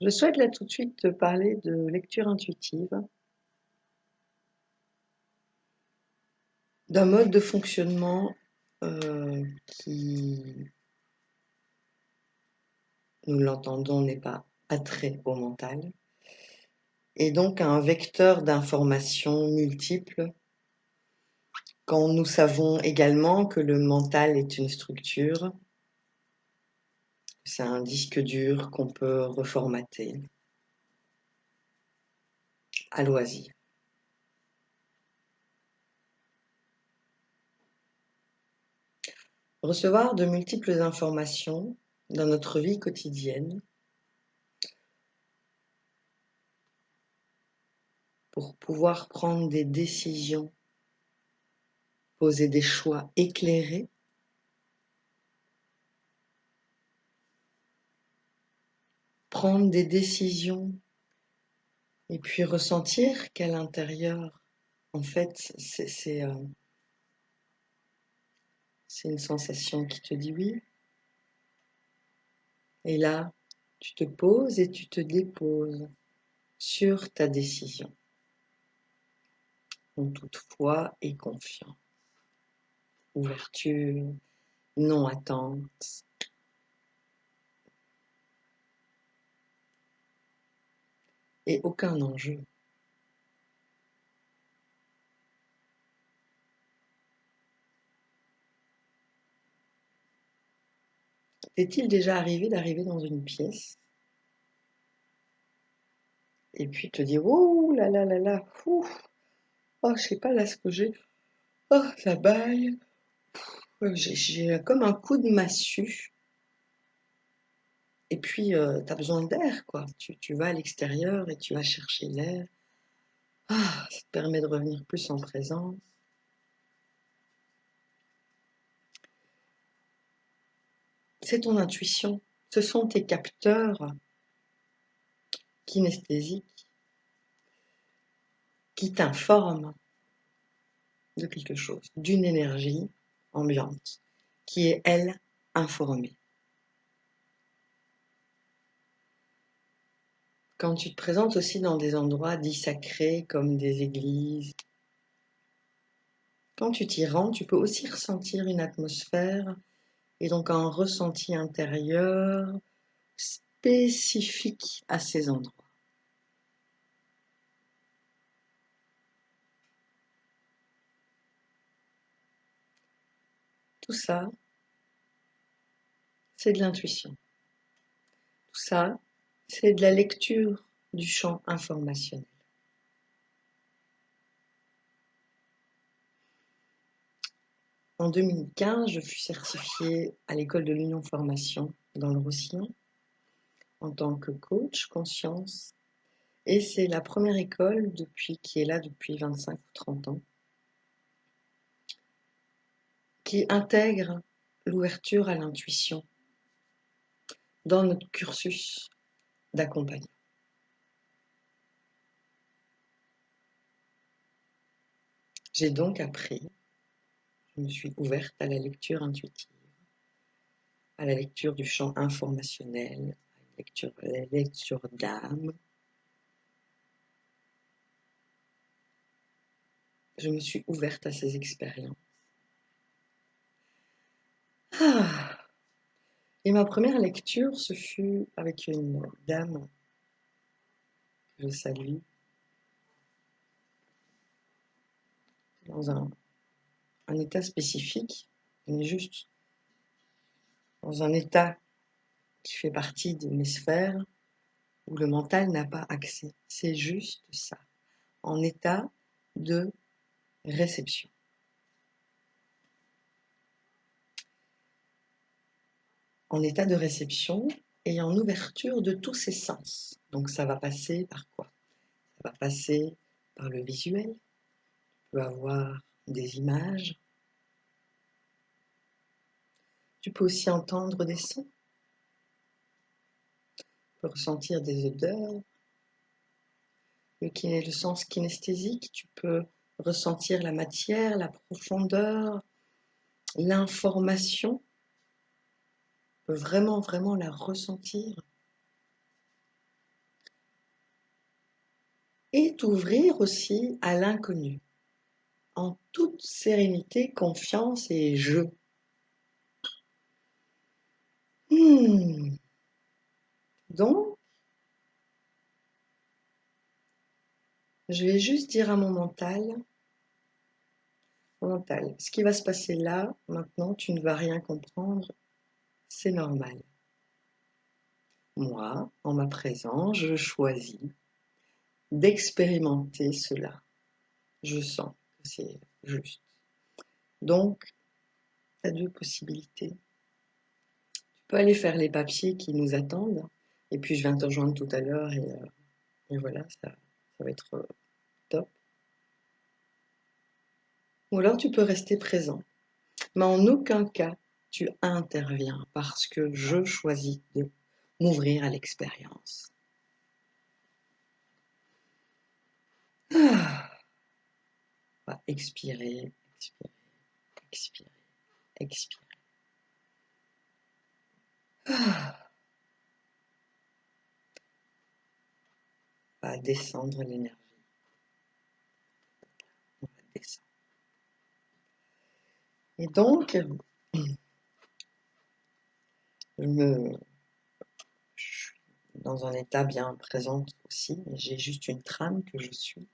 Je souhaite là tout de suite te parler de lecture intuitive, d'un mode de fonctionnement qui, nous l'entendons, n'est pas attrait au mental, et donc un vecteur d'informations multiples, quand nous savons également que le mental est une structure, c'est un disque dur qu'on peut reformater à loisir. Recevoir de multiples informations dans notre vie quotidienne pour pouvoir prendre des décisions, poser des choix éclairés, prendre des décisions et puis ressentir qu'à l'intérieur, en fait, c'est une sensation qui te dit oui. Et là, tu te poses et tu te déposes sur ta décision, en toute foi et confiance, ouverture, non-attente. Et aucun enjeu. T'est-il déjà arrivé d'arriver dans une pièce et puis te dire oh là là là là, ouf, oh je sais pas là ce que j'ai, oh ça baille, j'ai comme un coup de massue et puis t'as besoin d'air quoi, tu vas à l'extérieur et tu vas chercher l'air, ah ça te permet de revenir plus en présence. C'est ton intuition, ce sont tes capteurs kinesthésiques qui t'informent de quelque chose, d'une énergie ambiante qui est, elle, informée. Quand tu te présentes aussi dans des endroits dits sacrés comme des églises, quand tu t'y rends, tu peux aussi ressentir une atmosphère et donc un ressenti intérieur spécifique à ces endroits. Tout ça, c'est de l'intuition. Tout ça, c'est de la lecture du champ informationnel. En 2015, je fus certifiée à l'école de l'Union Formation dans le Roussillon en tant que coach conscience. Et c'est la première école qui est là depuis 25 ou 30 ans, qui intègre l'ouverture à l'intuition dans notre cursus d'accompagnement. J'ai donc appris, je me suis ouverte à la lecture intuitive, à la lecture du champ informationnel, à la lecture d'âme. Je me suis ouverte à ces expériences. Ah. Et ma première lecture, ce fut avec une dame que je salue, dans un état spécifique, mais juste dans un état qui fait partie de mes sphères où le mental n'a pas accès. C'est juste ça, en état de réception. En état de réception et en ouverture de tous ses sens. Donc ça va passer par quoi? Ça va passer par le visuel, tu peux avoir des images, tu peux aussi entendre des sons, tu peux ressentir des odeurs, le sens kinesthésique, tu peux ressentir la matière, la profondeur, l'information, tu peux vraiment, vraiment la ressentir. et t'ouvrir aussi à l'inconnu, en toute sérénité, confiance et jeu. Donc, je vais juste dire à mon mental, ce qui va se passer là, maintenant, tu ne vas rien comprendre, c'est normal. Moi, en ma présence, je choisis d'expérimenter cela. Je sens que c'est juste. Donc, tu as deux possibilités. Tu peux aller faire les papiers qui nous attendent, et puis je viens te rejoindre tout à l'heure, et voilà, ça va être top. Ou alors tu peux rester présent. Mais en aucun cas, tu interviens parce que je choisis de m'ouvrir à l'expérience. Ah, on va expirer, expirer, expirer, expirer. Ah, on va descendre l'énergie. On va descendre. Et donc, je suis dans un état bien présent aussi. J'ai juste une trame que je suis.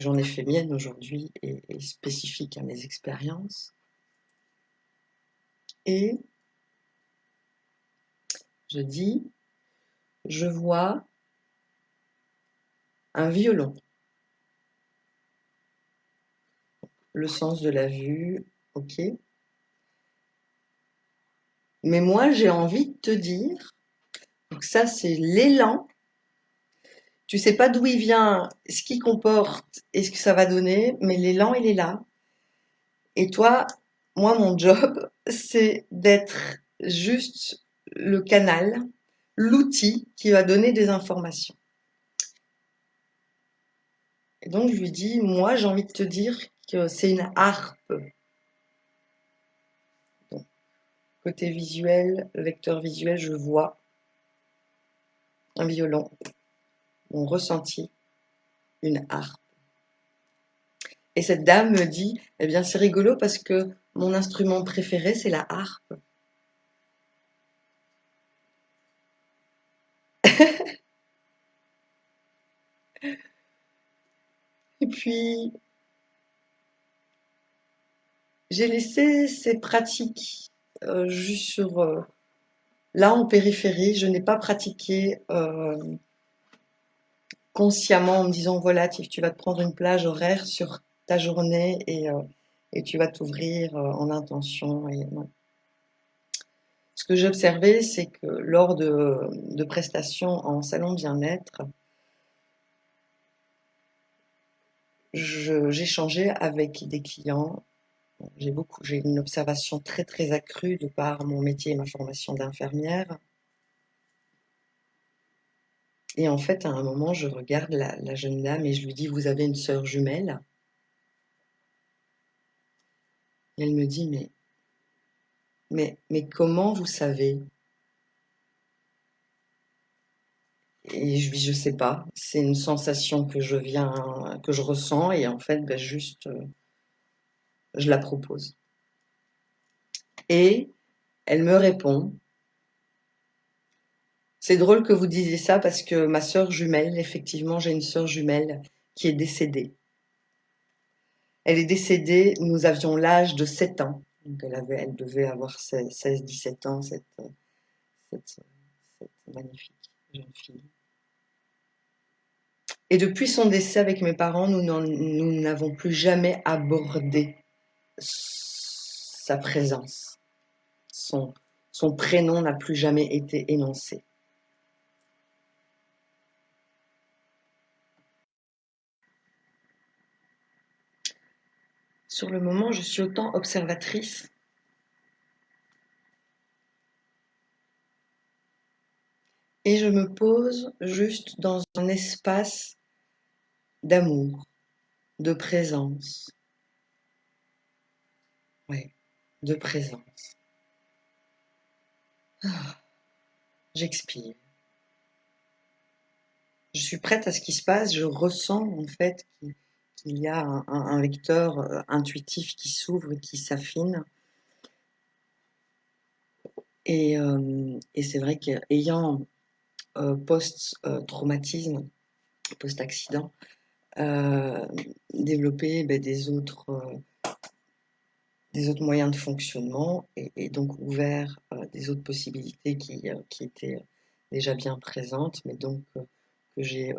J'en ai fait mienne aujourd'hui et spécifique à mes expériences. Et je dis, je vois un violon. Le sens de la vue, ok. Mais moi, j'ai envie de te dire, donc ça, c'est l'élan. Tu sais pas d'où il vient, ce qu'il comporte et ce que ça va donner, mais l'élan, il est là. Et toi, moi, mon job, c'est d'être juste le canal, l'outil qui va donner des informations. Et donc, je lui dis, moi, j'ai envie de te dire que c'est une harpe. Donc, côté visuel, vecteur visuel, je vois un violon, mon ressenti, une harpe. Et cette dame me dit, eh bien, c'est rigolo parce que mon instrument préféré, c'est la harpe. Et puis, j'ai laissé ces pratiques juste sur là en périphérie. Je n'ai pas pratiqué consciemment en me disant voilà, tu vas te prendre une plage horaire sur ta journée et tu vas t'ouvrir en intention. Et, non. Ce que j'ai observé, c'est que lors de prestations en salon bien-être, j'échangeais avec des clients. J'ai une observation très très accrue de par mon métier et ma formation d'infirmière. Et en fait, à un moment, je regarde la jeune dame et je lui dis, vous avez une sœur jumelle? Et elle me dit, mais comment vous savez? Et je lui dis, je sais pas, c'est une sensation que que je ressens et en fait, ben, juste, je la propose. Et elle me répond, c'est drôle que vous disiez ça parce que ma sœur jumelle, effectivement, j'ai une sœur jumelle qui est décédée. Elle est décédée, nous avions l'âge de 7 ans. Donc elle devait avoir 16-17 ans, cette magnifique jeune fille. Et depuis son décès avec mes parents, nous n'avons plus jamais abordé sa présence. Son prénom n'a plus jamais été énoncé. Sur le moment, je suis autant observatrice et je me pose juste dans un espace d'amour, de présence. Ouais, de présence. Ah, j'expire. Je suis prête à ce qui se passe, je ressens en fait qu'il y a un vecteur intuitif qui s'ouvre, qui s'affine. Et c'est vrai qu'ayant post-traumatisme, post-accident, développé des autres moyens de fonctionnement et donc ouvert des autres possibilités qui étaient déjà bien présentes, mais donc que j'ai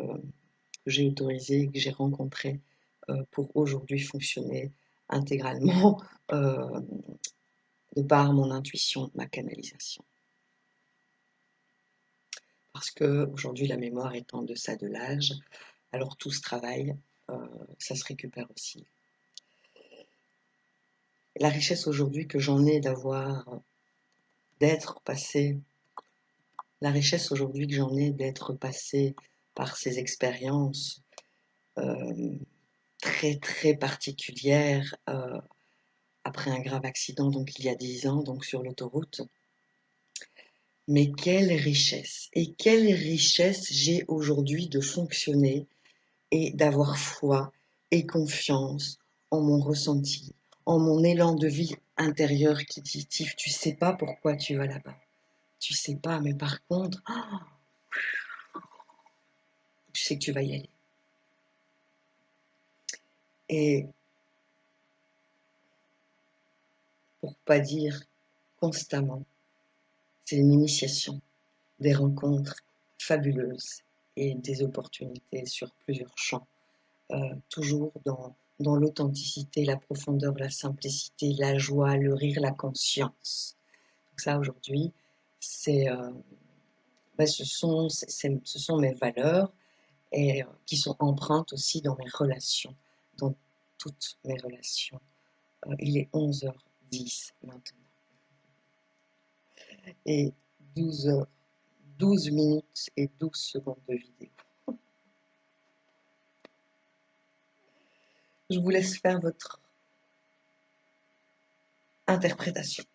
autorisées, que j'ai rencontrées pour aujourd'hui fonctionner intégralement de par mon intuition, ma canalisation. Parce que aujourd'hui la mémoire est en deçà de l'âge, alors tout ce travail, ça se récupère aussi. La richesse aujourd'hui que j'en ai d'être passé, la richesse aujourd'hui que j'en ai d'être passé par ces expériences très très particulières après un grave accident, donc il y a 10 ans, donc sur l'autoroute. Mais quelle richesse! Et quelle richesse j'ai aujourd'hui de fonctionner et d'avoir foi et confiance en mon ressenti, en mon élan de vie intérieur qui dit Tiff, tu sais pas pourquoi tu vas là-bas. Tu sais pas, mais par contre, tu sais que tu vas y aller. Et pour pas dire constamment, c'est une initiation, des rencontres fabuleuses et des opportunités sur plusieurs champs, toujours dans l'authenticité, la profondeur, la simplicité, la joie, le rire, la conscience. Donc ça, aujourd'hui, ce sont mes valeurs et qui sont empreintes aussi dans mes relations, dans toutes mes relations. Il est 11h10 maintenant et 12 minutes et 12 secondes de vidéo. Je vous laisse faire votre interprétation.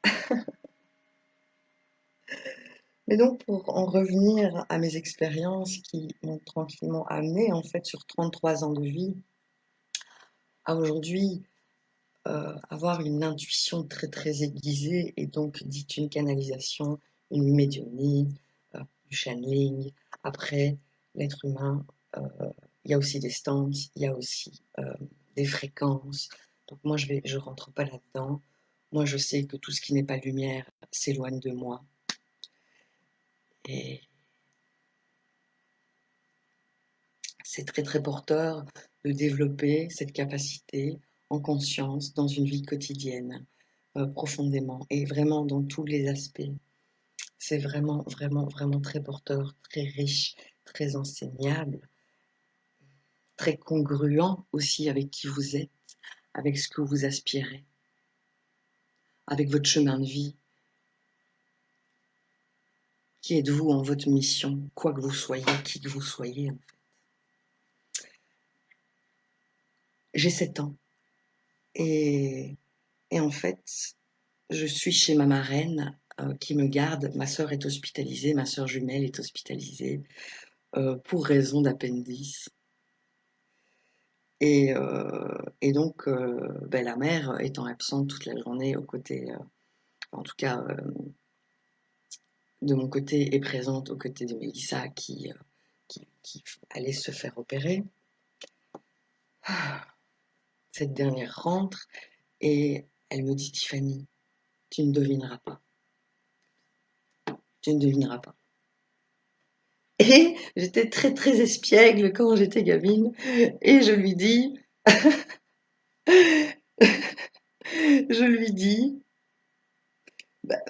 Mais donc, pour en revenir à mes expériences qui m'ont tranquillement amené, en fait, sur 33 ans de vie, à aujourd'hui, avoir une intuition très très aiguisée et donc dite une canalisation, une médiumnie, du channeling. Après, l'être humain, il y a aussi des stances, il y a aussi des fréquences. Donc moi, je rentre pas là-dedans. Moi, je sais que tout ce qui n'est pas lumière s'éloigne de moi. Et c'est très très porteur de développer cette capacité en conscience dans une vie quotidienne, profondément et vraiment dans tous les aspects. C'est vraiment, vraiment, vraiment très porteur, très riche, très enseignable, très congruent aussi avec qui vous êtes, avec ce que vous aspirez, avec votre chemin de vie. Qui êtes-vous en votre mission, quoi que vous soyez, qui que vous soyez en fait. J'ai 7 ans et en fait, je suis chez ma marraine qui me garde. Ma sœur est hospitalisée, ma sœur jumelle est hospitalisée pour raison d'appendice. Et donc, la mère étant absente toute la journée aux côtés, en tout cas de mon côté, est présente aux côtés de Mélissa qui allait se faire opérer. Cette dernière rentre et elle me dit Tiffany, tu ne devineras pas. Tu ne devineras pas. Et j'étais très très espiègle quand j'étais gamine et je lui dis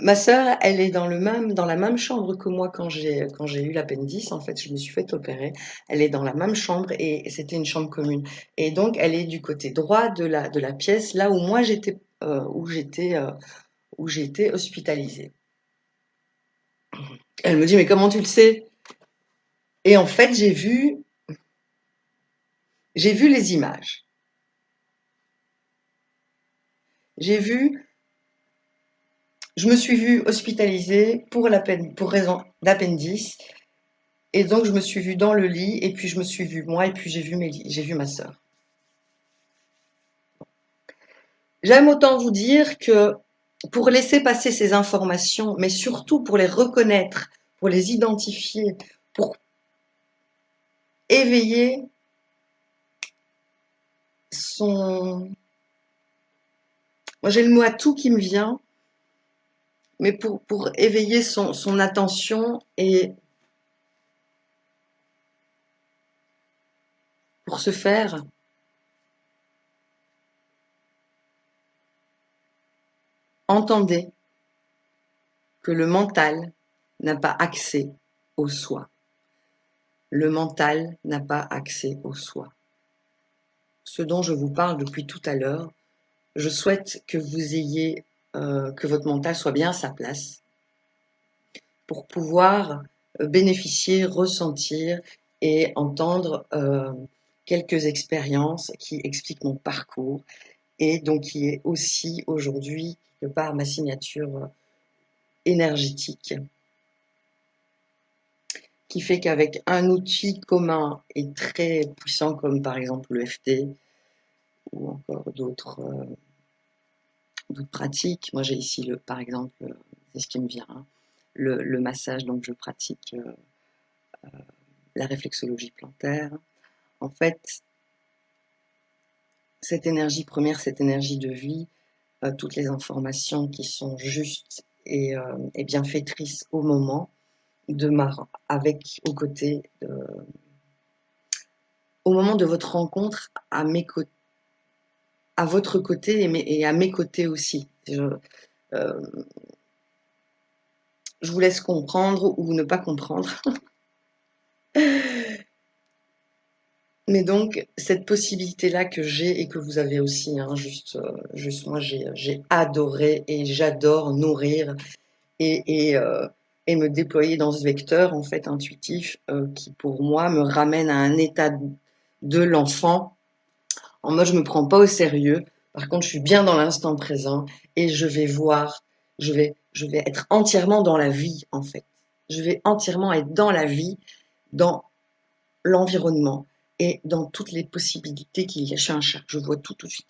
ma sœur, elle est dans la même chambre que moi quand j'ai eu l'appendice. En fait, je me suis fait opérer. Elle est dans la même chambre et c'était une chambre commune. Et donc, elle est du côté droit de la pièce, là où moi j'étais, où j'étais hospitalisée. Elle me dit, mais comment tu le sais? Et en fait, j'ai vu les images. Je me suis vue hospitalisée pour raison d'appendice Et donc, je me suis vue dans le lit, et puis je me suis vue moi, et puis j'ai vu ma sœur. J'aime autant vous dire que pour laisser passer ces informations, mais surtout pour les reconnaître, pour les identifier, pour éveiller son... Moi, j'ai le mot atout qui me vient, mais pour éveiller son attention et pour ce faire, entendez que le mental n'a pas accès au soi. Le mental n'a pas accès au soi. Ce dont je vous parle depuis tout à l'heure, je souhaite que vous ayez, que votre mental soit bien à sa place pour pouvoir bénéficier, ressentir et entendre quelques expériences qui expliquent mon parcours et donc qui est aussi aujourd'hui, de par ma signature énergétique, qui fait qu'avec un outil commun et très puissant comme par exemple le FT ou encore d'autres pratiques, moi j'ai ici par exemple, c'est ce qui me vient, hein, le massage, donc je pratique la réflexologie plantaire. En fait, cette énergie première, cette énergie de vie, toutes les informations qui sont justes et bienfaitrices au moment, avec au moment de votre rencontre à votre côté et à mes côtés aussi. Euh, je vous laisse comprendre ou ne pas comprendre. Mais donc, cette possibilité-là que j'ai et que vous avez aussi, hein, juste moi, j'ai adoré et j'adore nourrir et me déployer dans ce vecteur, en fait, intuitif, qui, pour moi, me ramène à un état de l'enfant. En mode, je me prends pas au sérieux. Par contre, je suis bien dans l'instant présent et je vais voir, je vais être entièrement dans la vie, en fait. Je vais entièrement être dans la vie, dans l'environnement et dans toutes les possibilités qu'il y a chez un chat. Je vois tout de suite.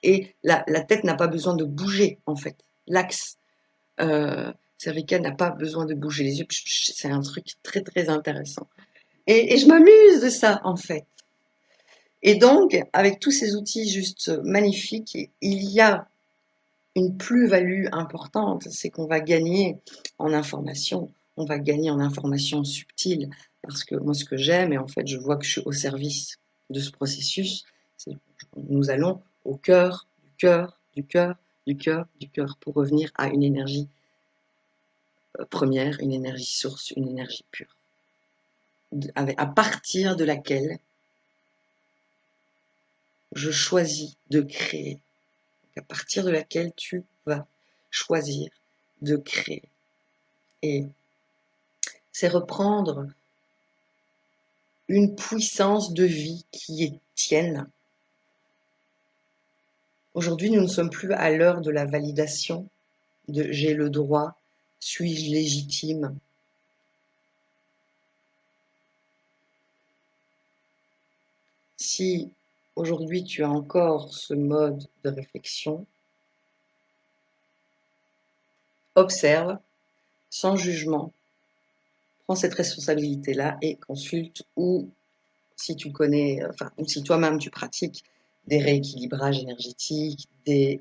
Et la tête n'a pas besoin de bouger, en fait. L'axe cervical n'a pas besoin de bouger les yeux. C'est un truc très, très intéressant. Et je m'amuse de ça, en fait. Et donc, avec tous ces outils juste magnifiques, il y a une plus-value importante, c'est qu'on va gagner en information, on va gagner en information subtile, parce que moi ce que j'aime, et en fait je vois que je suis au service de ce processus, c'est nous allons au cœur, du cœur, du cœur, du cœur, du cœur, pour revenir à une énergie première, une énergie source, une énergie pure, à partir de laquelle je choisis de créer, à partir de laquelle tu vas choisir de créer. Et c'est reprendre une puissance de vie qui est tienne. Aujourd'hui, nous ne sommes plus à l'heure de la validation, de j'ai le droit, suis-je légitime. Si aujourd'hui tu as encore ce mode de réflexion, observe sans jugement, prends cette responsabilité-là et consulte ou si tu connais, enfin, ou si toi-même tu pratiques des rééquilibrages énergétiques, des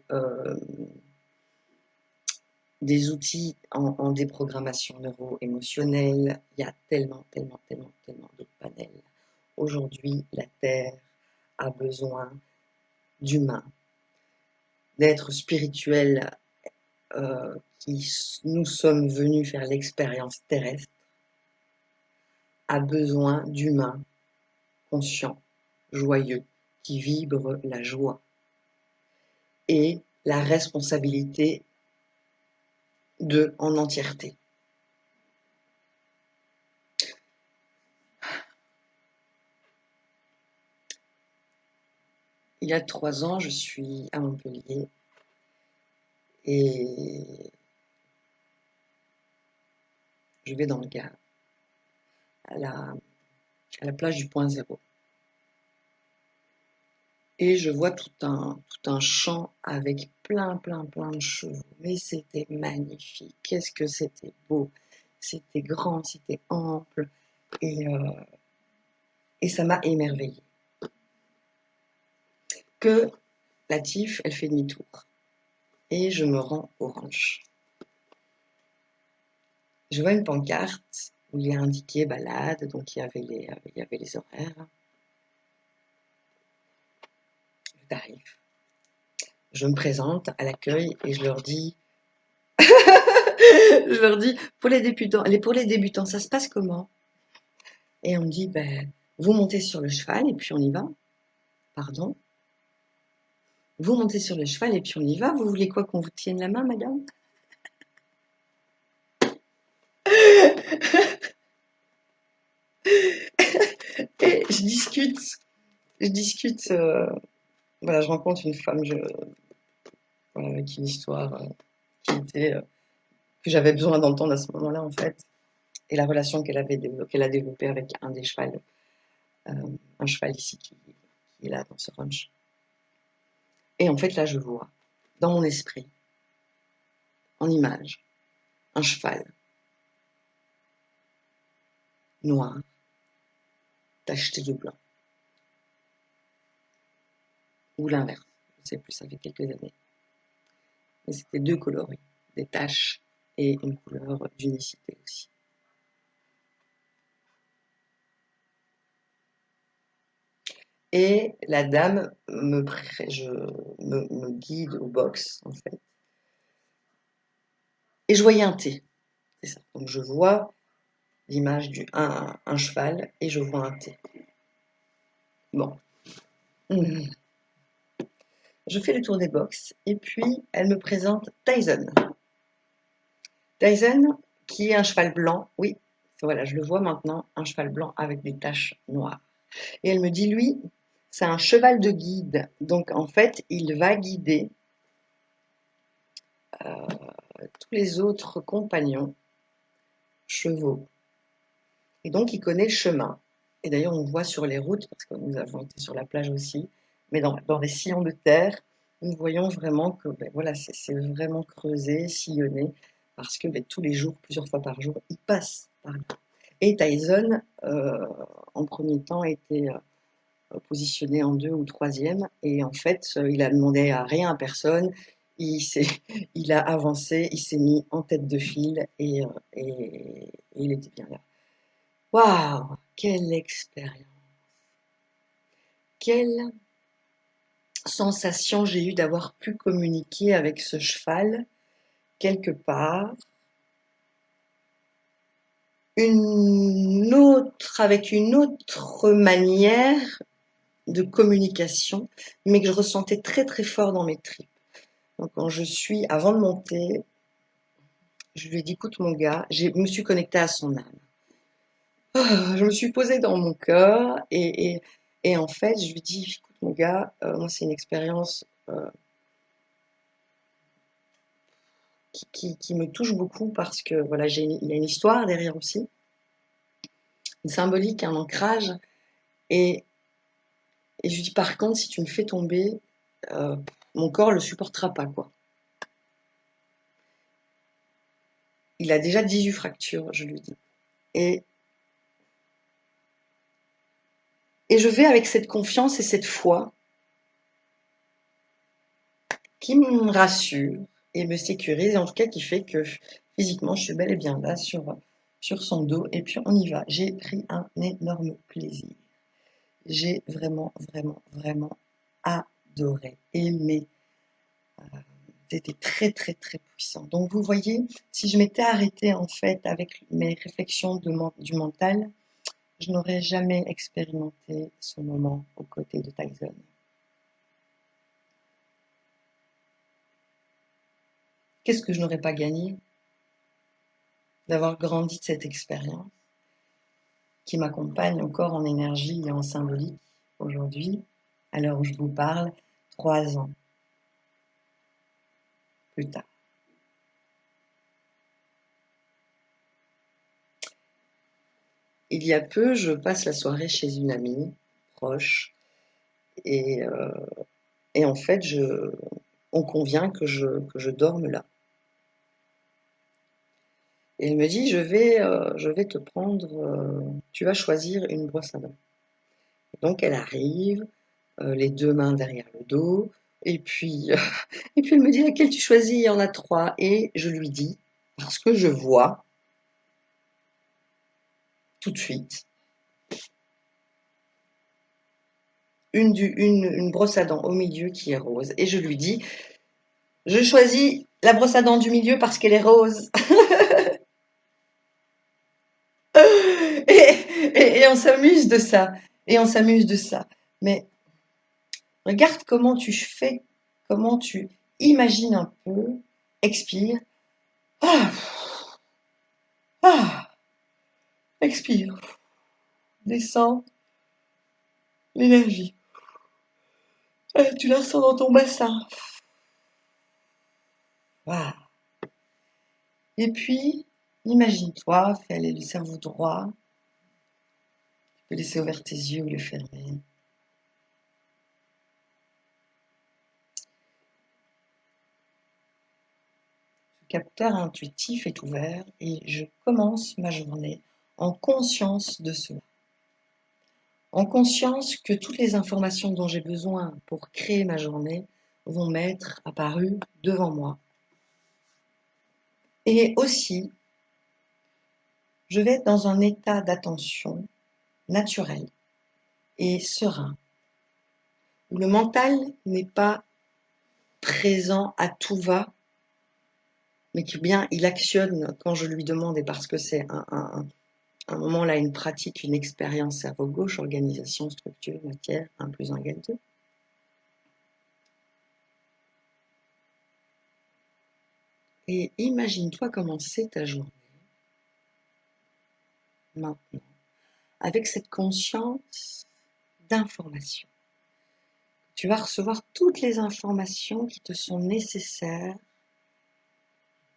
outils en déprogrammation neuro-émotionnelle. Il y a tellement, tellement, tellement, tellement de panels. Aujourd'hui, la Terre a besoin d'humains, d'êtres spirituels qui nous sommes venus faire l'expérience terrestre, a besoin d'humains conscients, joyeux, qui vibrent la joie et la responsabilité en entièreté. Il y a 3 ans, je suis à Montpellier et je vais dans le Gard à la plage du Point Zéro. Et je vois tout un champ avec plein de chevaux. Mais c'était magnifique. Qu'est-ce que c'était beau. C'était grand, c'était ample. Et ça m'a émerveillée. Que la Tif, elle fait demi-tour. Et je me rends au ranch. Je vois une pancarte où il est indiqué balade, donc il y avait les horaires. J'arrive. Je me présente à l'accueil et je leur dis, pour les débutants, ça se passe comment? Et on me dit, ben, vous montez sur le cheval et puis on y va. Pardon? Vous montez sur le cheval et puis on y va. Vous voulez quoi, qu'on vous tienne la main, madame? Et je discute, voilà, je rencontre une femme, voilà, avec une histoire qui était, que j'avais besoin d'entendre à ce moment-là, en fait. Et la relation qu'elle a développée avec euh, un cheval ici qui est là dans ce ranch. Et en fait, là, je vois, dans mon esprit, en image, un cheval noir, tacheté de blanc. Ou l'inverse, je ne sais plus, ça fait quelques années. Mais c'était deux coloris, des taches et une couleur d'unicité aussi. Et la dame me guide au box, en fait. Et je voyais un T, c'est ça. Donc je vois l'image un cheval et je vois un T. Bon. Je fais le tour des box et puis elle me présente Tyson. Tyson, qui est un cheval blanc, oui, voilà, je le vois maintenant, un cheval blanc avec des taches noires. Et elle me dit, lui, c'est un cheval de guide. Donc, en fait, il va guider tous les autres compagnons chevaux. Et donc, il connaît le chemin. Et d'ailleurs, on voit sur les routes, parce que nous avons été sur la plage aussi, mais dans les sillons de terre, nous voyons vraiment que ben, voilà, c'est vraiment creusé, sillonné, parce que ben, tous les jours, plusieurs fois par jour, il passe par là. Et Tyson, en premier temps, était positionné en 2 ou 3e. Et en fait, il a demandé à rien à personne. Il, il a avancé, il s'est mis en tête de file et il était bien là. Waouh, quelle expérience! Quelle sensation j'ai eu d'avoir pu communiquer avec ce cheval quelque part. Avec une autre manière de communication, mais que je ressentais très très fort dans mes tripes. Donc quand avant de monter, je lui ai dit, écoute mon gars, je me suis connectée à son âme. Je me suis posée dans mon cœur et en fait, je lui ai dit, écoute mon gars, moi c'est une expérience qui me touche beaucoup parce que voilà, il y a une histoire derrière aussi, une symbolique, un ancrage. Et, et je lui dis, par contre, si tu me fais tomber, mon corps le supportera pas, quoi. Il a déjà 18 fractures, je lui dis. Et, et je vais avec cette confiance et cette foi qui me rassure et me sécurise, et en tout cas qui fait que physiquement, je suis bel et bien là sur son dos. Et puis on y va. J'ai pris un énorme plaisir. J'ai vraiment adoré, aimé. C'était très, très, très puissant. Donc vous voyez, si je m'étais arrêtée en fait avec mes réflexions du mental, je n'aurais jamais expérimenté ce moment aux côtés de Tyson. Qu'est-ce que je n'aurais pas gagné d'avoir grandi de cette expérience qui m'accompagne encore en énergie et en symbolique aujourd'hui, à l'heure où je vous parle, 3 ans plus tard. il y a peu, je passe la soirée chez une amie proche et, en fait, on convient que je dorme là. Et elle me dit, je vais te prendre, tu vas choisir une brosse à dents. Donc elle arrive, les deux mains derrière le dos, et puis, et puis elle me dit laquelle tu choisis, il y en a trois. Et je lui dis, parce que je vois tout de suite une brosse à dents au milieu qui est rose. Et je lui dis, je choisis la brosse à dents du milieu parce qu'elle est rose. Et on s'amuse de ça. Et on s'amuse de ça. Mais regarde comment tu fais, comment tu imagines un peu, expire. Ah, ah, expire. Descends l'énergie. Tu la sens dans ton bassin. Voilà. Et puis, imagine-toi, fais aller le cerveau droit. Tu peux laisser ouvert tes yeux ou les fermer. Le capteur intuitif est ouvert et je commence ma journée en conscience de cela. En conscience que toutes les informations dont j'ai besoin pour créer ma journée vont m'être apparues devant moi. Et aussi, je vais être dans un état d'attention naturel et serein, où le mental n'est pas présent à tout va, mais que bien il actionne quand je lui demande, et parce que c'est un moment là, une pratique, une expérience cerveau gauche, organisation, structure, matière, 1 + 1 = 2. Et imagine-toi commencer ta journée maintenant, avec cette conscience d'information. Tu vas recevoir toutes les informations qui te sont nécessaires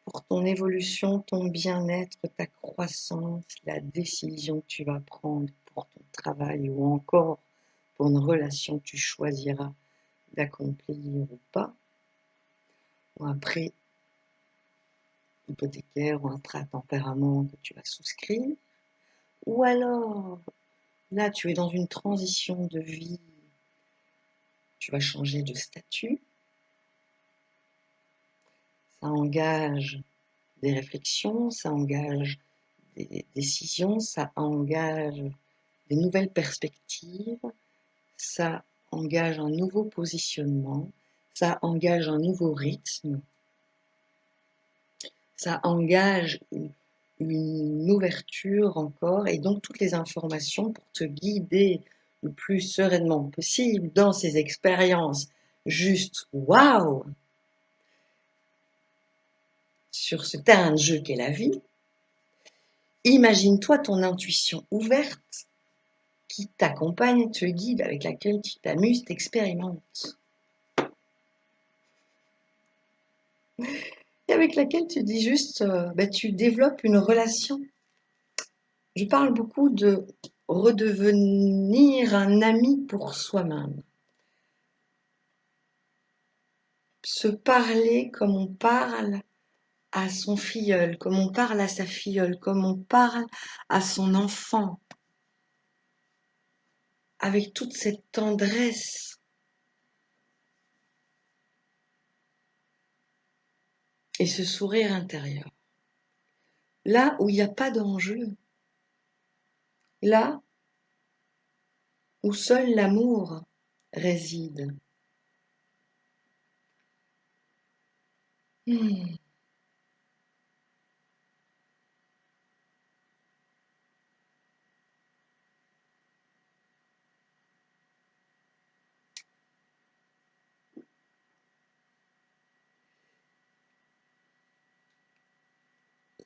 pour ton évolution, ton bien-être, ta croissance, la décision que tu vas prendre pour ton travail ou encore pour une relation que tu choisiras d'accomplir ou pas, ou un prêt hypothécaire ou un prêt à tempérament que tu vas souscrire, ou alors là tu es dans une transition de vie, tu vas changer de statut, ça engage des réflexions, ça engage des décisions, ça engage des nouvelles perspectives, ça engage un nouveau positionnement, ça engage un nouveau rythme, ça engage une ouverture encore, et donc toutes les informations pour te guider le plus sereinement possible dans ces expériences juste waouh sur ce terrain de jeu qu'est la vie. Imagine-toi ton intuition ouverte qui t'accompagne, te guide, avec laquelle tu t'amuses, t'expérimentes. Et avec laquelle tu dis juste, tu développes une relation. Je parle beaucoup de redevenir un ami pour soi-même. Se parler comme on parle à son filleul, comme on parle à sa filleule, comme on parle à son enfant, avec toute cette tendresse. Et ce sourire intérieur. Là où il n'y a pas d'enjeu. Là où seul l'amour réside.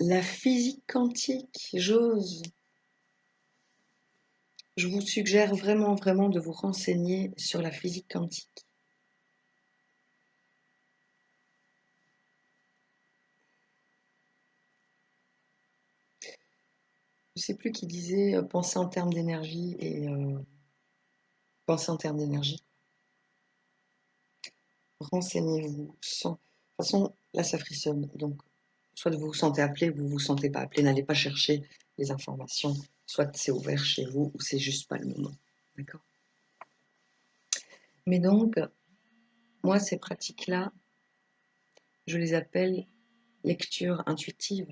La physique quantique, je vous suggère vraiment, vraiment de vous renseigner sur la physique quantique. Vous sais plus qui disait penser en termes d'énergie et penser en termes d'énergie. Renseignez-vous. De toute façon, là, ça frissonne. Donc, soit vous vous sentez appelé, vous vous sentez pas appelé. N'allez pas chercher les informations. Soit c'est ouvert chez vous, ou c'est juste pas le moment. D'accord? Mais donc, moi, ces pratiques-là, je les appelle lecture intuitive.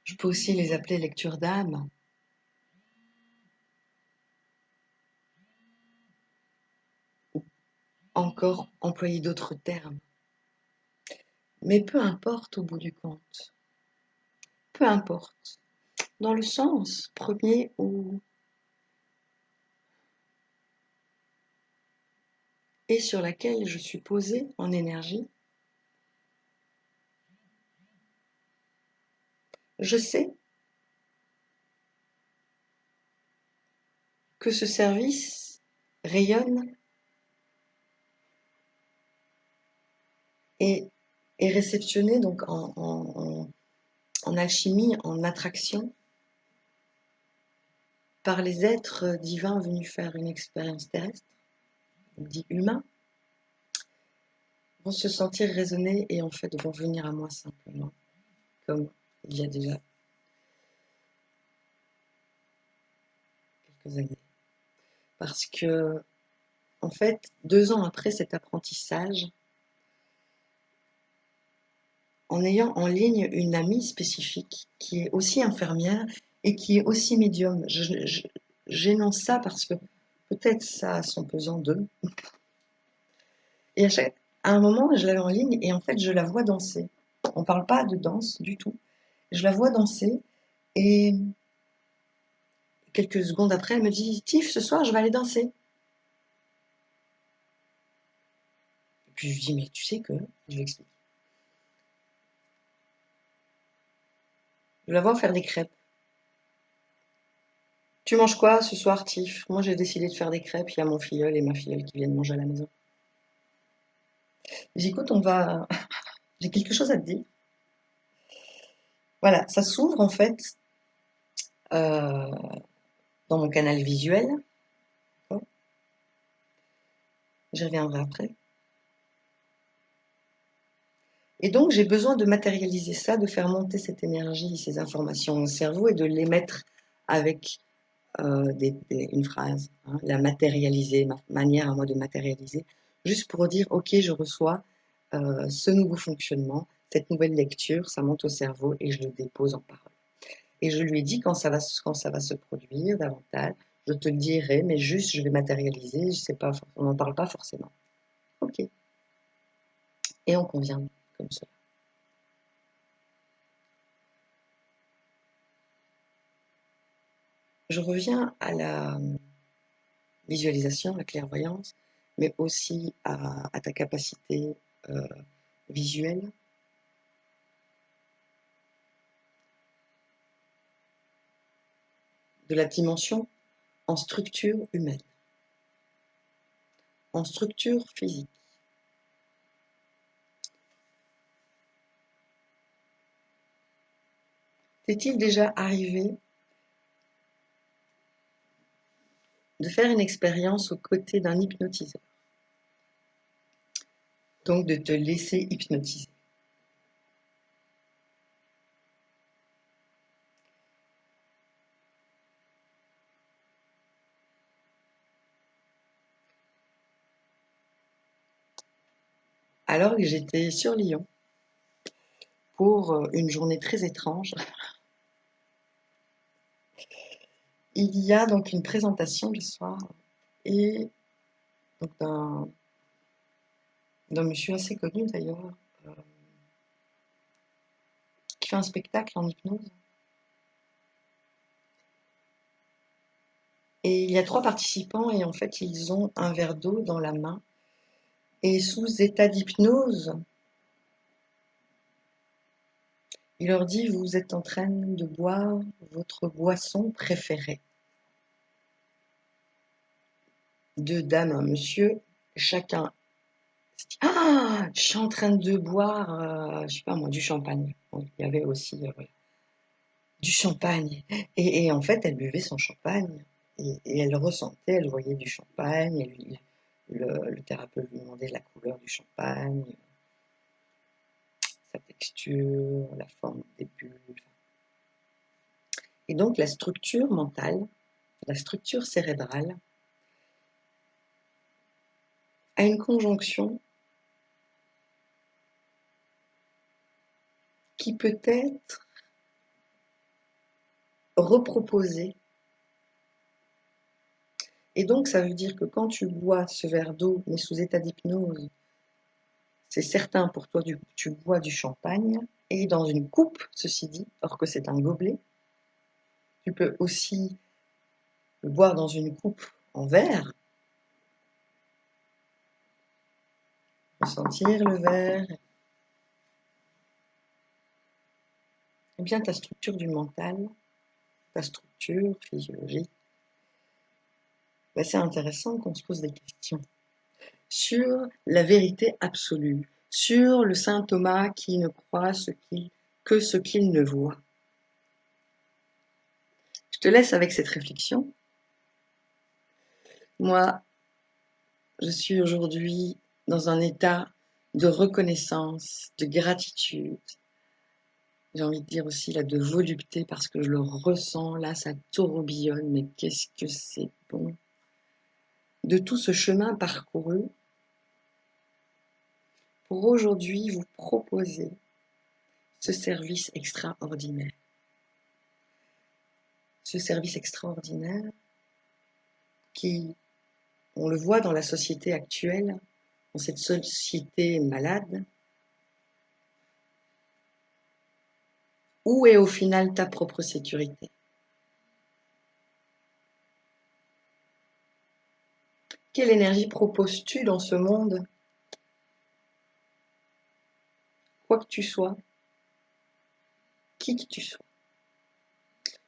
Je peux aussi les appeler lecture d'âme. Ou encore employer d'autres termes. Mais peu importe au bout du compte. Peu importe. Dans le sens premier où et sur laquelle je suis posée en énergie, je sais que ce service rayonne et est réceptionné donc en alchimie, en attraction, par les êtres divins venus faire une expérience terrestre, dit humain, vont se sentir résonner et en fait vont venir à moi simplement, comme il y a déjà quelques années. Parce que, en fait, 2 ans après cet apprentissage, en ayant en ligne une amie spécifique qui est aussi infirmière et qui est aussi médium. J'énonce ça parce que peut-être ça a son pesant d'eux. Et à un moment, je l'avais en ligne et en fait, je la vois danser. On ne parle pas de danse du tout. Je la vois danser et quelques secondes après, elle me dit Tiff, ce soir, je vais aller danser. Et puis je lui dis mais tu sais que, je lui explique. Je la vois faire des crêpes. Tu manges quoi ce soir, Tiff? Moi, j'ai décidé de faire des crêpes. Il y a mon filleul et ma filleule qui viennent manger à la maison. Je dis, écoute, j'ai quelque chose à te dire. Voilà, ça s'ouvre en fait euh, dans mon canal visuel. J'y reviendrai après. Et donc, j'ai besoin de matérialiser ça, de faire monter cette énergie, ces informations au cerveau et de les mettre avec une phrase, hein, la matérialiser, ma manière à moi de matérialiser, juste pour dire, ok, je reçois ce nouveau fonctionnement, cette nouvelle lecture, ça monte au cerveau et je le dépose en parole. Et je lui ai dit quand ça va se produire davantage, je te le dirai, mais juste je vais matérialiser, je sais pas, on n'en parle pas forcément. Ok. Et on convient comme ça. Je reviens à la visualisation, la clairvoyance, mais aussi à ta capacité visuelle. De la dimension en structure humaine, en structure physique. T'est-il déjà arrivé de faire une expérience aux côtés d'un hypnotiseur? Donc de te laisser hypnotiser. Alors que j'étais sur Lyon pour une journée très étrange, il y a donc une présentation le soir et donc d'un monsieur assez connu d'ailleurs, qui fait un spectacle en hypnose. Et il y a 3 participants et en fait ils ont un verre d'eau dans la main et sous état d'hypnose, il leur dit vous êtes en train de boire votre boisson préférée. 2 dames, un monsieur, chacun se dit ah, je suis en train de boire, je sais pas moi, du champagne. Donc, il y avait aussi voilà, du champagne. Et en fait, elle buvait son champagne. Et elle ressentait, elle voyait du champagne. Le thérapeute lui demandait la couleur du champagne, sa texture, la forme des bulles. Et donc la structure mentale, la structure cérébrale, a une conjonction qui peut être reproposée. Et donc ça veut dire que quand tu bois ce verre d'eau, mais sous état d'hypnose, c'est certain pour toi, tu bois du champagne, et dans une coupe, ceci dit, alors que c'est un gobelet. Tu peux aussi le boire dans une coupe en verre, ressentir le verre. Eh bien, ta structure du mental, ta structure physiologique, ben, c'est intéressant qu'on se pose des questions sur la vérité absolue, sur le saint Thomas qui ne croit que ce qu'il ne voit. Je te laisse avec cette réflexion. Moi, je suis aujourd'hui dans un état de reconnaissance, de gratitude. J'ai envie de dire aussi là de volupté parce que je le ressens, là ça tourbillonne, mais qu'est-ce que c'est bon. De tout ce chemin parcouru pour aujourd'hui vous proposer ce service extraordinaire. Ce service extraordinaire qui, on le voit dans la société actuelle, dans cette société malade, où est au final ta propre sécurité? Quelle énergie proposes-tu dans ce monde? Quoi que tu sois, qui que tu sois.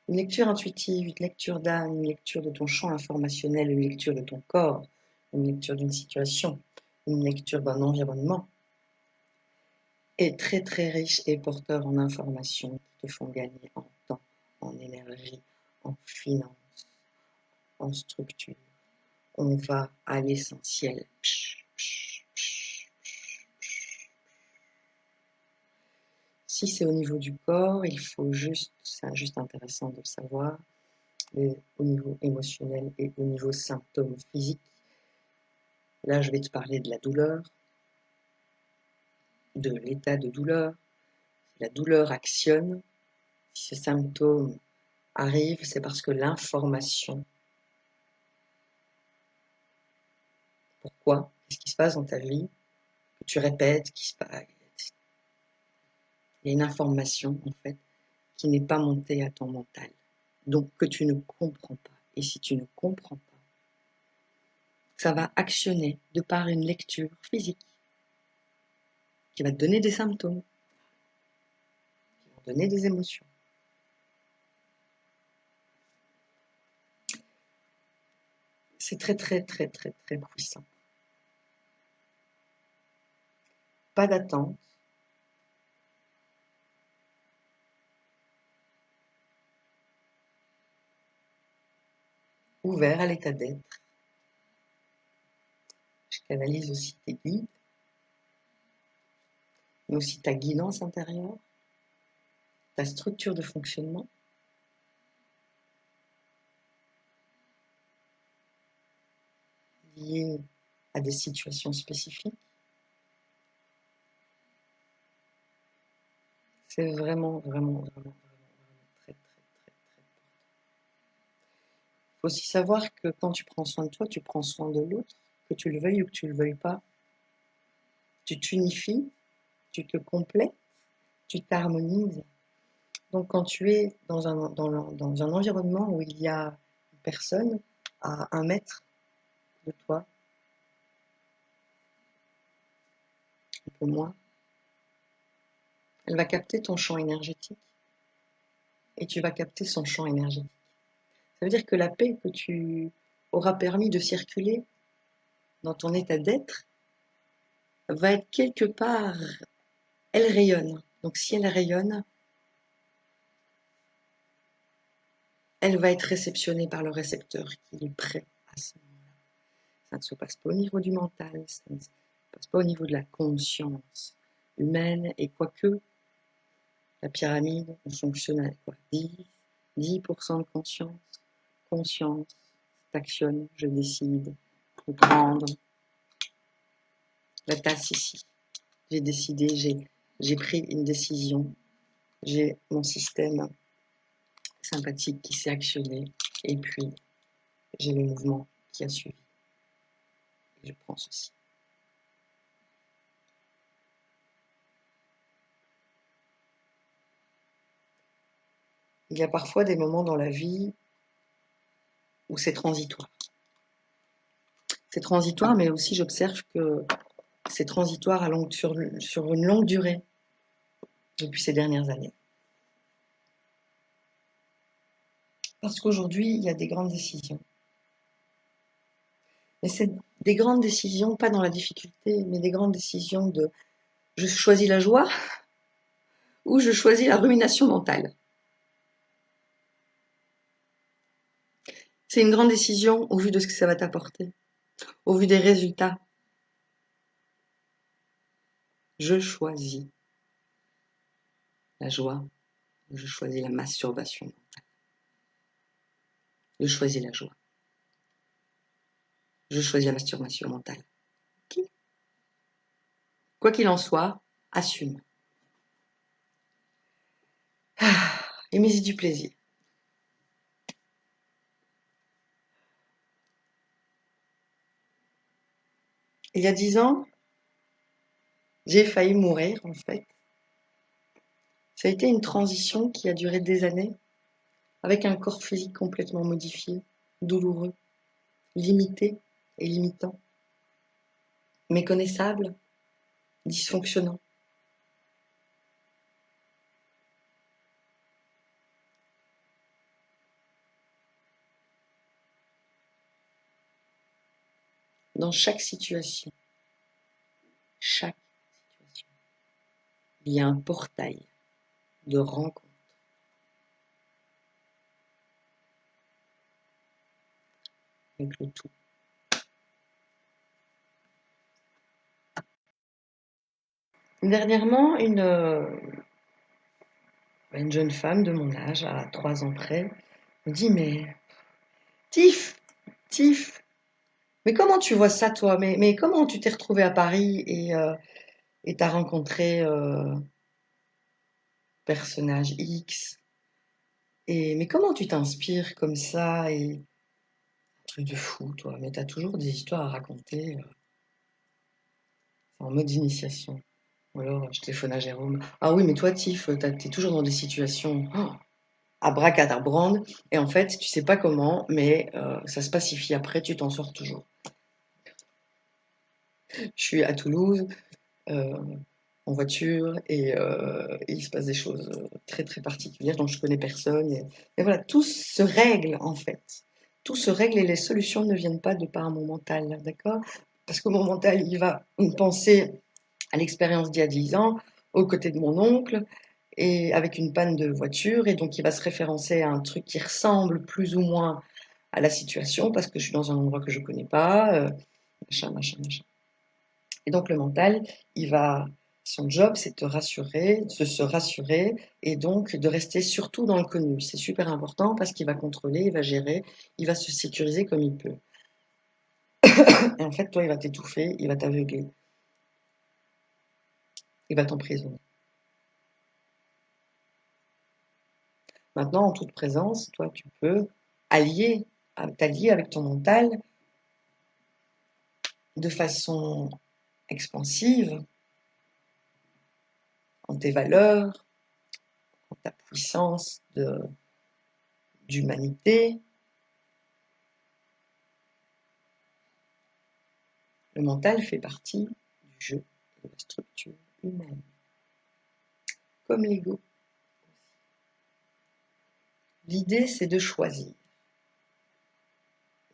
Une lecture intuitive, une lecture d'âme, une lecture de ton champ informationnel, une lecture de ton corps, une lecture d'une situation, une lecture d'un environnement, est très très riche et porteur en informations qui te font gagner en temps, en énergie, en finance, en structure. On va à l'essentiel. Si c'est au niveau du corps, il faut juste, c'est juste intéressant de le savoir, au niveau émotionnel et au niveau symptômes physiques. Là, je vais te parler de la douleur, de l'état de douleur. Si la douleur actionne, si ce symptôme arrive, c'est parce que l'information. Pourquoi? Qu'est-ce qui se passe dans ta vie? Que tu répètes, qui se passe. Il y a une information, en fait, qui n'est pas montée à ton mental. Donc, que tu ne comprends pas. Et si tu ne comprends pas, ça va actionner de par une lecture physique qui va te donner des symptômes, qui va te donner des émotions. C'est très, très, très, très, très puissant. Pas d'attente. Ouvert à l'état d'être. Je canalise aussi tes guides, mais aussi ta guidance intérieure, ta structure de fonctionnement. Liée à des situations spécifiques. C'est vraiment, vraiment, vraiment, vraiment très, très, très, très important. Il faut aussi savoir que quand tu prends soin de toi, tu prends soin de l'autre, que tu le veuilles ou que tu ne le veuilles pas. Tu t'unifies, tu te complètes, tu t'harmonises. Donc quand tu es dans un environnement où il y a une personne à 1 mètre de toi, un peu moins, elle va capter ton champ énergétique et tu vas capter son champ énergétique. Ça veut dire que la paix que tu auras permis de circuler dans ton état d'être va être quelque part, elle rayonne. Donc si elle rayonne, elle va être réceptionnée par le récepteur qui est prêt à ce moment-là. Ça ne se passe pas au niveau du mental, ça ne se passe pas au niveau de la conscience humaine, et quoique la pyramide fonctionne à quoi 10% de conscience, conscience, t'actionnes, je décide, pour prendre la tasse ici. J'ai décidé, j'ai pris une décision, j'ai mon système sympathique qui s'est actionné, et puis j'ai le mouvement qui a suivi. Et je prends ceci. Il y a parfois des moments dans la vie où c'est transitoire. C'est transitoire, mais aussi j'observe que c'est transitoire sur une longue durée depuis ces dernières années. Parce qu'aujourd'hui, il y a des grandes décisions. Mais c'est des grandes décisions, pas dans la difficulté, mais des grandes décisions de je choisis la joie ou je choisis la rumination mentale. C'est une grande décision au vu de ce que ça va t'apporter, au vu des résultats. Je choisis la joie ou je choisis la masturbation mentale. Je choisis la joie. Je choisis la masturbation mentale. Okay. Quoi qu'il en soit, assume. Et mets-y du plaisir. Il y a 10 ans, j'ai failli mourir en fait. Ça a été une transition qui a duré des années, avec un corps physique complètement modifié, douloureux, limité et limitant, méconnaissable, dysfonctionnant. Dans chaque situation, il y a un portail de rencontre avec le tout. Dernièrement, une jeune femme de mon âge, à 3 ans près, me dit mais Tiff, mais comment tu vois ça toi? Mais comment tu t'es retrouvée à Paris et t'as rencontré personnage X? Et mais comment tu t'inspires comme ça? Et truc de fou, toi. Mais t'as toujours des histoires à raconter en mode initiation. Ou alors je téléphone à Jérôme. Ah oui, mais toi, Tiff, t'es toujours dans des situations abracadabrantes, et en fait, tu sais pas comment, mais ça se pacifie après, tu t'en sors toujours. Je suis à Toulouse, en voiture, et il se passe des choses très très particulières dont je connais personne. Et voilà, tout se règle en fait. Tout se règle et les solutions ne viennent pas de par mon mental, d'accord? Parce que mon mental, il va penser à l'expérience d'il y a 10 ans, aux côtés de mon oncle, et avec une panne de voiture, et donc il va se référencer à un truc qui ressemble plus ou moins à la situation, parce que je suis dans un endroit que je connais pas, machin, machin, machin. Et donc le mental, son job, c'est de se rassurer, et donc de rester surtout dans le connu. C'est super important parce qu'il va contrôler, il va gérer, il va se sécuriser comme il peut. Et en fait, toi, il va t'étouffer, il va t'aveugler, il va t'emprisonner. Maintenant, en toute présence, toi, tu peux t'allier avec ton mental de façon expansive, en tes valeurs, en ta puissance d'humanité. Le mental fait partie du jeu de la structure humaine, comme l'ego. L'idée, c'est de choisir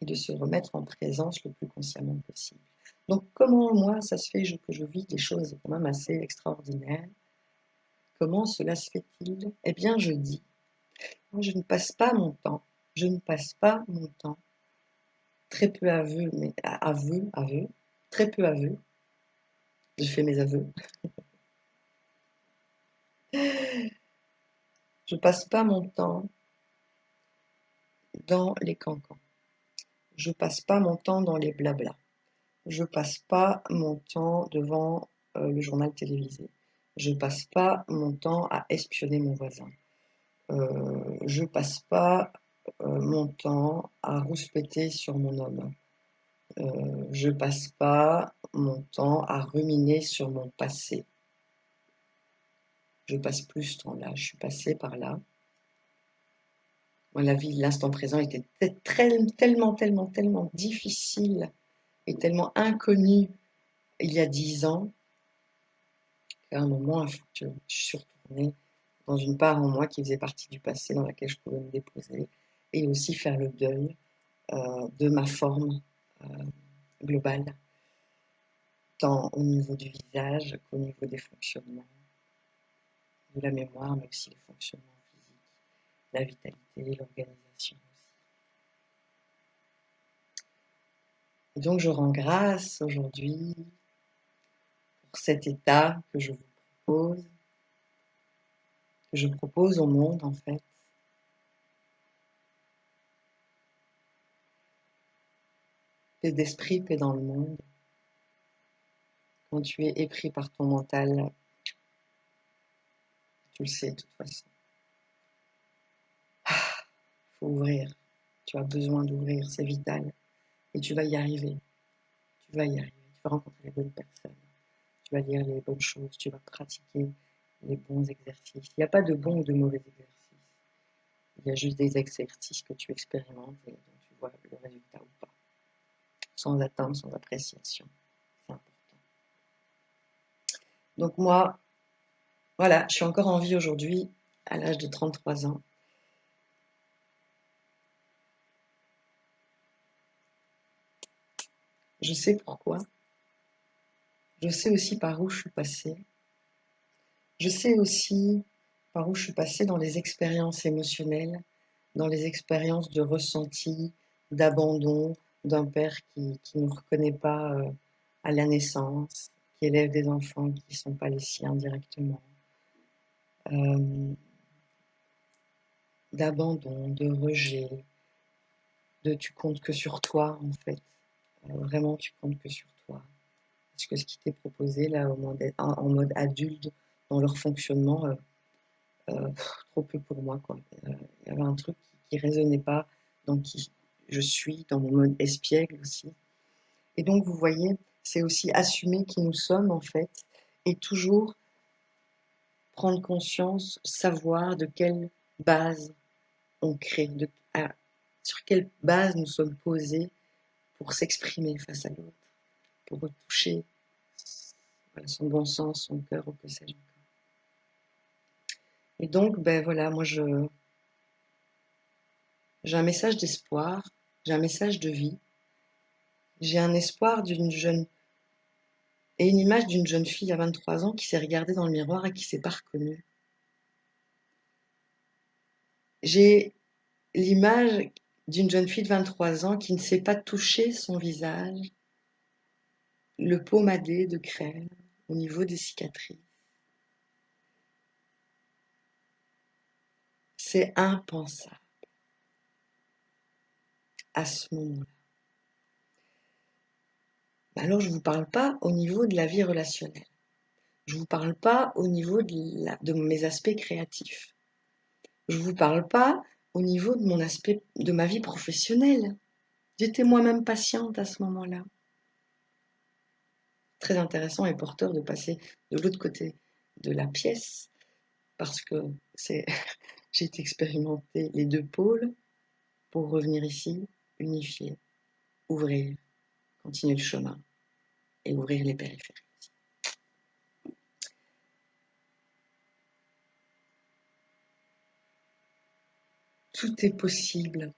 et de se remettre en présence le plus consciemment possible. Donc, comment moi, ça se fait que je vis des choses quand même assez extraordinaires? Comment cela se fait-il? Eh bien, je dis, moi, je ne passe pas mon temps je ne passe pas mon temps, très peu aveu, mais aveu, très peu aveu, je fais mes aveux, je passe pas mon temps dans les cancans, je passe pas mon temps dans les blablas, je passe pas mon temps devant le journal télévisé, je passe pas mon temps à espionner mon voisin, je passe pas mon temps à rouspéter sur mon homme. Je passe pas mon temps à ruminer sur mon passé. Je passe plus ce temps-là. Je suis passée par là. Moi, la vie, l'instant présent était tellement difficile et tellement inconnue il y a 10 ans qu'à un moment infructueux, je suis retournée dans une part en moi qui faisait partie du passé dans laquelle je pouvais me déposer et aussi faire le deuil de ma forme globale, tant au niveau du visage qu'au niveau des fonctionnements, de la mémoire, mais aussi les fonctionnements physiques, la vitalité, l'organisation aussi. Et donc je rends grâce aujourd'hui pour cet état que je vous propose, que je propose au monde en fait. Paix d'esprit, paix dans le monde. Quand tu es épris par ton mental, tu le sais de toute façon. Faut ouvrir. Tu as besoin d'ouvrir, c'est vital. Et tu vas y arriver. Tu vas y arriver. Tu vas rencontrer les bonnes personnes. Tu vas lire les bonnes choses. Tu vas pratiquer les bons exercices. Il n'y a pas de bons ou de mauvais exercices. Il y a juste des exercices que tu expérimentes et dont tu vois le résultat ou pas. Sans attendre, sans appréciation. C'est important. Donc moi, voilà, je suis encore en vie aujourd'hui, à l'âge de 33 ans. Je sais pourquoi. Je sais aussi par où je suis passée. Je sais aussi par où je suis passée dans les expériences émotionnelles, dans les expériences de ressenti, d'abandon, d'un père qui ne reconnaît pas à la naissance, qui élève des enfants qui ne sont pas les siens directement, d'abandon, de rejet, de tu comptes que sur toi en fait, vraiment tu comptes que sur toi. Parce que ce qui t'est proposé là en mode adulte dans leur fonctionnement, trop peu pour moi quoi. Il y avait un truc qui résonnait pas dans qui je suis, dans mon mode espiègle aussi. Et donc vous voyez, c'est aussi assumer qui nous sommes en fait, et toujours prendre conscience, savoir de quelle base on crée, sur quelle base nous sommes posés pour s'exprimer face à l'autre, pour retoucher voilà, son bon sens, son cœur ou que sais-je encore. Et donc, ben voilà, moi j'ai un message d'espoir, j'ai un message de vie, j'ai un espoir d'une jeune et une image d'une jeune fille à 23 ans qui s'est regardée dans le miroir et qui s'est pas reconnue. J'ai l'image d'une jeune fille de 23 ans qui ne sait pas toucher son visage, le pommadé de crème au niveau des cicatrices. C'est impensable à ce moment-là. Alors je ne vous parle pas au niveau de la vie relationnelle. Je ne vous parle pas au niveau de mes aspects créatifs. Je ne vous parle pas au niveau de ma vie professionnelle. J'étais moi-même patiente à ce moment-là. Très intéressant et porteur de passer de l'autre côté de la pièce parce que j'ai expérimenté les deux pôles pour revenir ici, unifier, ouvrir, continuer le chemin et ouvrir les périphéries. Tout est possible,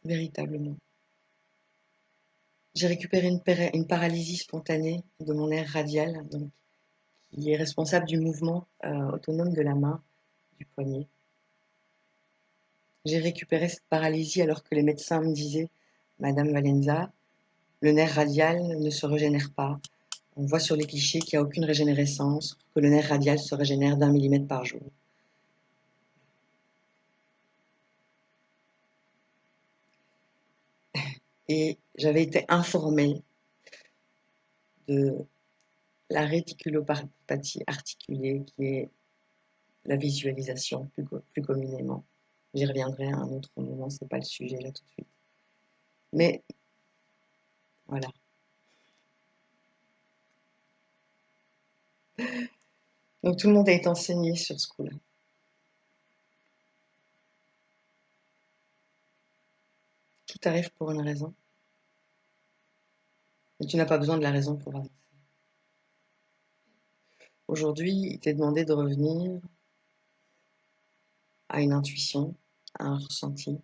véritablement. J'ai récupéré une paralysie spontanée de mon nerf radial, donc, qui est responsable du mouvement autonome de la main, du poignet. j'ai récupéré cette paralysie alors que les médecins me disaient, Madame Valenza, le nerf radial ne se régénère pas. On voit sur les clichés qu'il n'y a aucune régénérescence, que le nerf radial se régénère d'1 millimètre par jour. Et j'avais été informée de la réticulopathie articulée, qui est la visualisation plus communément. J'y reviendrai à un autre moment, c'est pas le sujet là tout de suite. Mais voilà. Donc tout le monde a été enseigné sur ce coup-là. Tout arrive pour une raison. Et tu n'as pas besoin de la raison pour avancer. Aujourd'hui, il t'est demandé de revenir à une intuition, à un ressenti,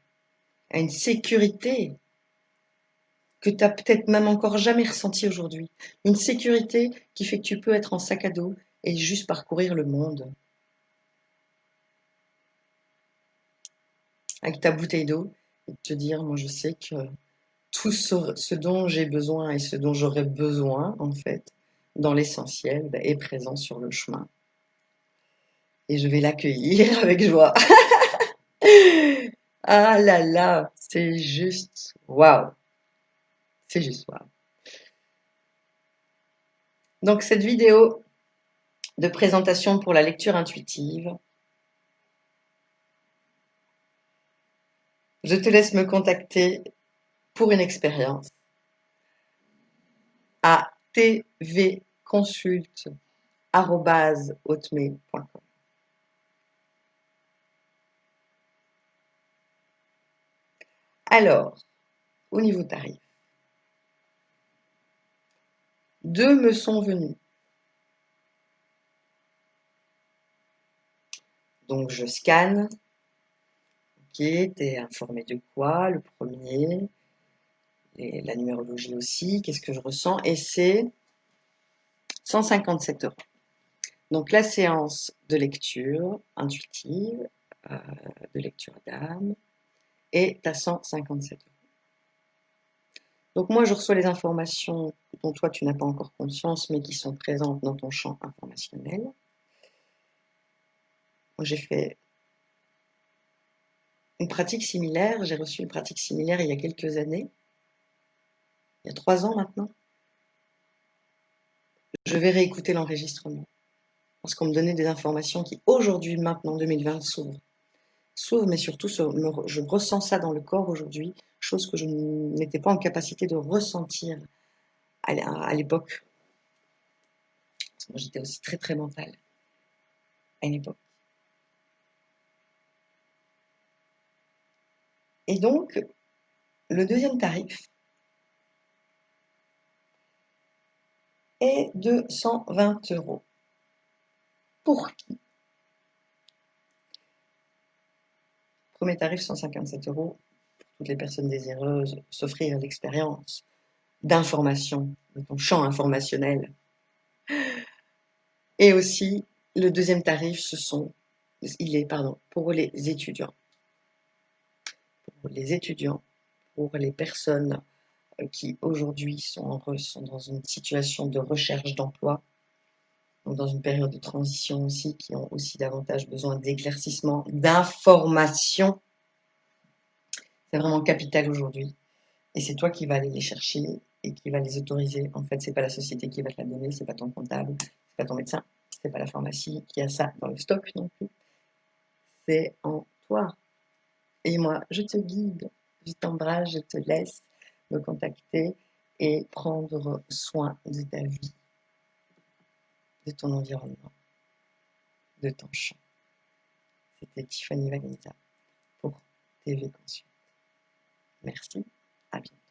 à une sécurité que tu n'as peut-être même encore jamais ressentie aujourd'hui. Une sécurité qui fait que tu peux être en sac à dos et juste parcourir le monde. Avec ta bouteille d'eau et te dire, moi je sais que tout ce dont j'ai besoin et ce dont j'aurais besoin, en fait, dans l'essentiel, est présent sur le chemin. Et je vais l'accueillir avec joie. Ah là là, c'est juste waouh. C'est juste waouh. Donc cette vidéo de présentation pour la lecture intuitive, je te laisse me contacter pour une expérience à tvconsulte@hotmail.com. Alors, au niveau tarif, 2 me sont venus. Donc je scanne. Ok, t'es informé de quoi? Le premier, et la numérologie aussi, qu'est-ce que je ressens? Et c'est 157 euros. Donc la séance de lecture intuitive, euh, de lecture d'âme, est à 157 euros. Donc moi, je reçois les informations dont toi, tu n'as pas encore conscience, mais qui sont présentes dans ton champ informationnel. Moi, j'ai fait une pratique similaire, j'ai reçu une pratique similaire il y a quelques années, il y a 3 ans maintenant. Je vais réécouter l'enregistrement, parce qu'on me donnait des informations qui, aujourd'hui, maintenant, 2020, s'ouvrent, mais surtout, je ressens ça dans le corps aujourd'hui, chose que je n'étais pas en capacité de ressentir à l'époque. Moi, j'étais aussi très, très mentale à une époque. Et donc, le deuxième tarif est de 120 euros. Pour qui? Premier tarif, 157 euros. Pour toutes les personnes désireuses s'offrir l'expérience d'information de ton champ informationnel. Et aussi, le deuxième tarif, pour les étudiants. Pour les étudiants, pour les personnes qui aujourd'hui sont dans une situation de recherche d'emploi, donc dans une période de transition aussi, qui ont aussi davantage besoin d'éclaircissement, d'information. C'est vraiment capital aujourd'hui. Et c'est toi qui vas aller les chercher et qui va les autoriser. En fait, c'est pas la société qui va te la donner, c'est pas ton comptable, c'est pas ton médecin, c'est pas la pharmacie qui a ça dans le stock non plus. C'est en toi. Et moi, je te guide, je t'embrasse, je te laisse me contacter et prendre soin de ta vie, de ton environnement, de ton champ. C'était Tiffany Valenza pour TV Consulte. Merci, à bientôt.